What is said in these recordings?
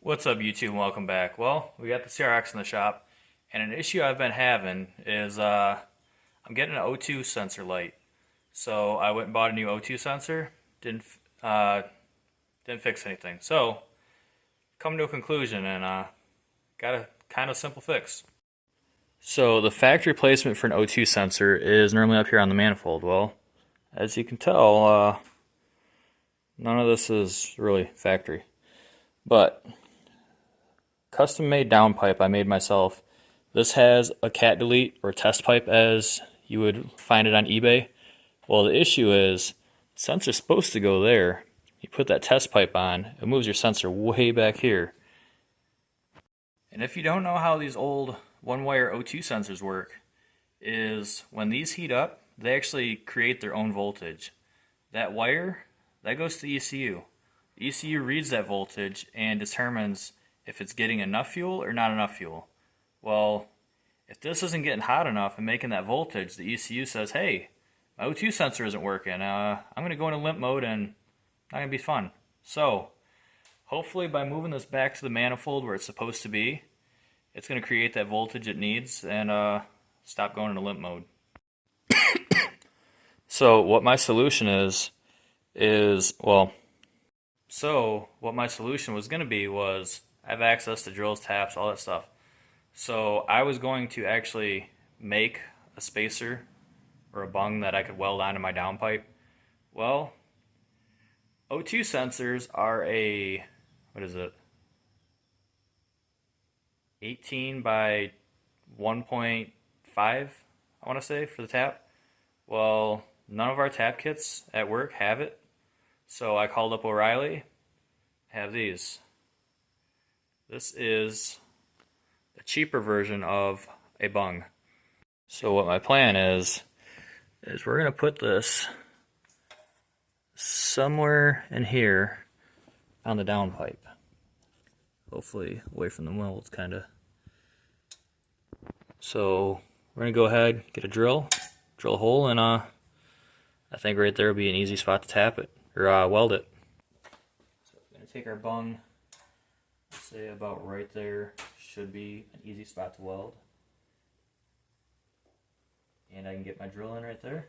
What's up, YouTube, and welcome back. Well, we got the CRX in the shop, and an issue I've been having is I'm getting an O2 sensor light. So I went and bought a new O2 sensor, didn't fix anything. So, come to a conclusion, and got a kind of simple fix. So the factory placement for an O2 sensor is normally up here on the manifold. Well, as you can tell, none of this is really factory. But custom made downpipe I made myself. This has a cat delete or test pipe as you would find it on eBay. Well, the issue is the sensor's supposed to go there. You put that test pipe on, it moves your sensor way back here. And if you don't know how these old one-wire O2 sensors work, is when these heat up, they actually create their own voltage. That wire, that goes to the ECU. The ECU reads that voltage and determines if it's getting enough fuel or not enough fuel. Well, if this isn't getting hot enough and making that voltage, the ECU says, hey, my O2 sensor isn't working. I'm going to go into limp mode and not going to be fun. So, hopefully by moving this back to the manifold where it's supposed to be, it's going to create that voltage it needs and stop going into limp mode. So what my solution what my solution was going to be was I have access to drills, taps, all that stuff. So I was going to actually make a spacer or a bung that I could weld onto my downpipe. Well, O2 sensors are a, 18 by 1.5, I want to say, for the tap. Well, none of our tap kits at work have it. So I called up O'Reilly, have these. This is a cheaper version of a bung. So what my plan is we're going to put this somewhere in here on the downpipe. Hopefully away from the welds, kind of. So we're going to go ahead, get a drill a hole, and I think right there will be an easy spot to tap it, or weld it. So we're going to take our bung, say about right there should be an easy spot to weld. And I can get my drill in right there.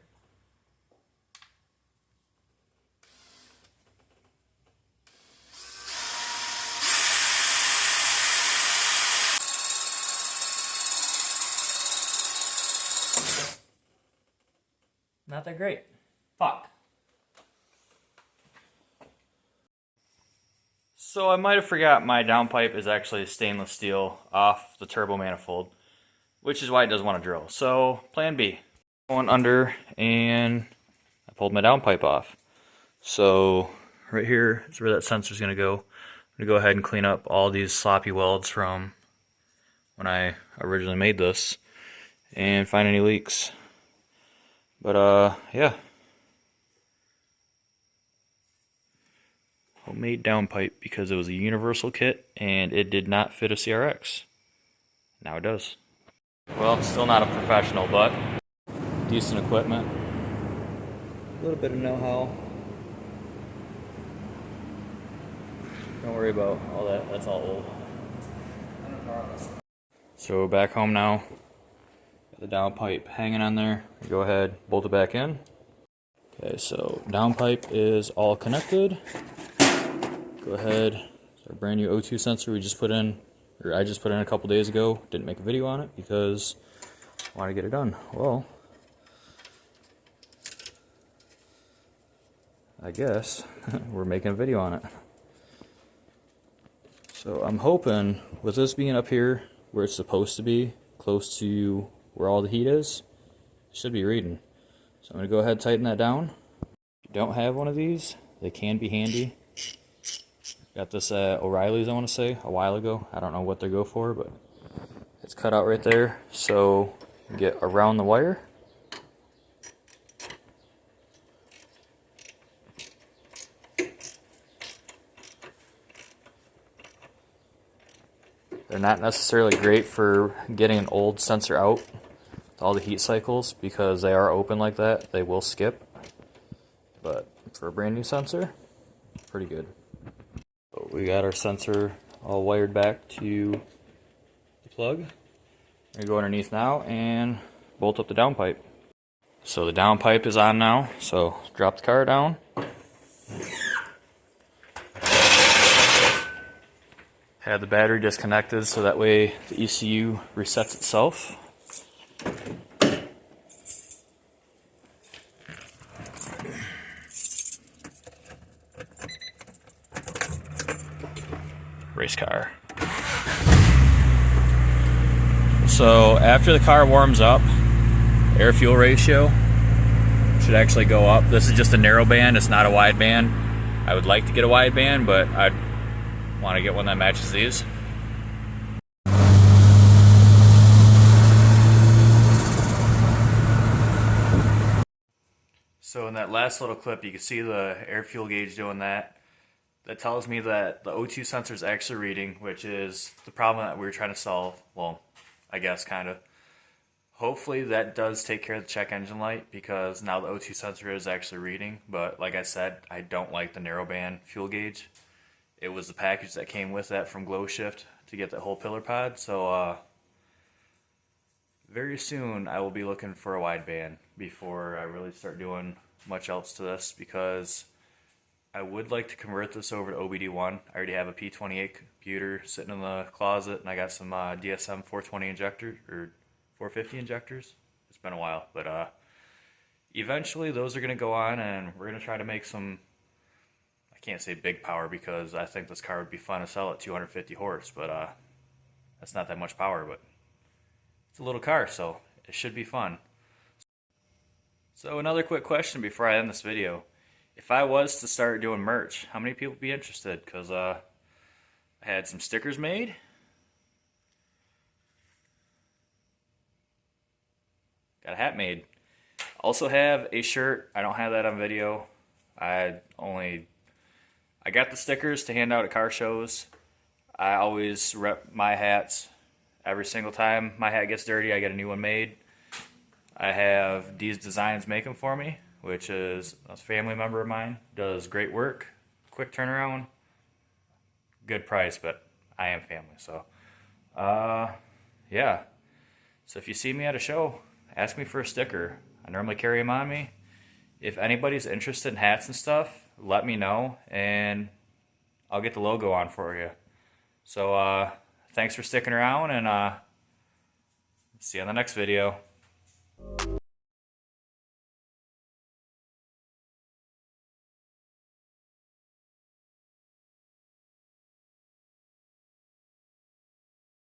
Not that great. Fuck. So I might have forgot my downpipe is actually stainless steel off the turbo manifold, which is why it doesn't want to drill. So plan B. Going under and I pulled my downpipe off. So right here is where that sensor's going to go. I'm going to go ahead and clean up all these sloppy welds from when I originally made this and find any leaks. But yeah. Homemade downpipe because it was a universal kit and it did not fit a CRX. Now it does. Well, still not a professional, but decent equipment. A little bit of know-how. Don't worry about all that, that's all old. So back home now. Got the downpipe hanging on there. Go ahead, bolt it back in. Okay, so downpipe is all connected. Go ahead, it's our brand new O2 sensor we just put in, or I just put in a couple days ago. Didn't make a video on it because I want to get it done. Well, I guess we're making a video on it. So I'm hoping with this being up here where it's supposed to be, close to where all the heat is, it should be reading. So I'm going to go ahead and tighten that down. If you don't have one of these, they can be handy. Got this at O'Reilly's, I want to say, a while ago. I don't know what they go for, but it's cut out right there. So you get around the wire. They're not necessarily great for getting an old sensor out with all the heat cycles because they are open like that. They will skip. But for a brand new sensor, pretty good. So we got our sensor all wired back to the plug. I'm going to go underneath now and bolt up the downpipe. So the downpipe is on now, so drop the car down. Have the battery disconnected so that way the ECU resets itself. Race car. So after the car warms up, air fuel ratio should actually go up. This is just a narrow band, it's not a wide band. I would like to get a wide band, but I'd want to get one that matches these. So in that last little clip, you can see the air fuel gauge doing that. That tells me that the O2 sensor is actually reading, which is the problem that we were trying to solve. Well, I guess kind of. Hopefully that does take care of the check engine light, because now the O2 sensor is actually reading. But like I said, I don't like the narrowband fuel gauge. It was the package that came with that from GlowShift to get that whole pillar pod. So very soon I will be looking for a wideband before I really start doing much else to this, because I would like to convert this over to OBD1. I already have a P28 computer sitting in the closet, and I got some DSM 420 injector or 450 injectors. It's been a while, but eventually those are going to go on, and we're going to try to make some, I can't say big power because I think this car would be fun to sell at 250 horse, but that's not that much power, but it's a little car, so it should be fun. So another quick question before I end this video. If I was to start doing merch, how many people would be interested? Because I had some stickers made. Got a hat made. Also have a shirt. I don't have that on video. I got the stickers to hand out at car shows. I always rep my hats. Every single time my hat gets dirty, I get a new one made. I have these designs make them for me, which is a family member of mine. Does great work, quick turnaround, good price, but I am family. So, yeah. So if you see me at a show, ask me for a sticker. I normally carry them on me. If anybody's interested in hats and stuff, let me know, and I'll get the logo on for you. So, thanks for sticking around, and see you on the next video.